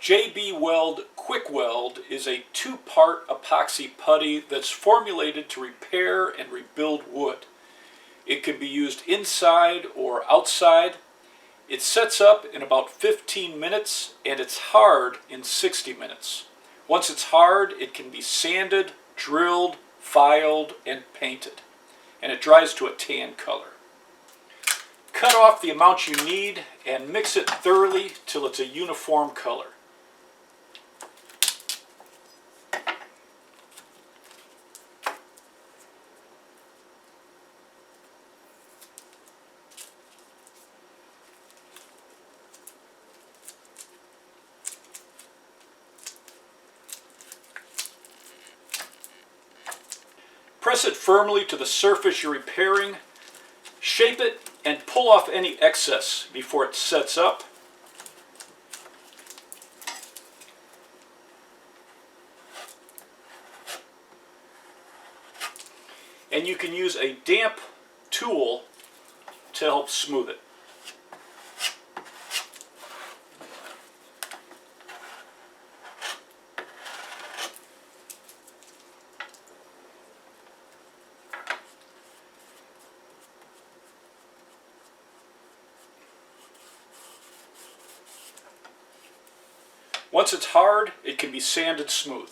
JB Weld Kwikwood is a two-part epoxy putty that's formulated to repair and rebuild wood. It can be used inside or outside. It sets up in about 15 minutes and it's hard in 60 minutes. Once it's hard, it can be sanded, drilled, filed, and painted. And it dries to a tan color. Cut off the amount you need and mix it thoroughly till it's a uniform color. Press it firmly to the surface you're repairing, shape it, and pull off any excess before it sets up. And you can use a damp tool to help smooth it. Once it's hard, it can be sanded smooth.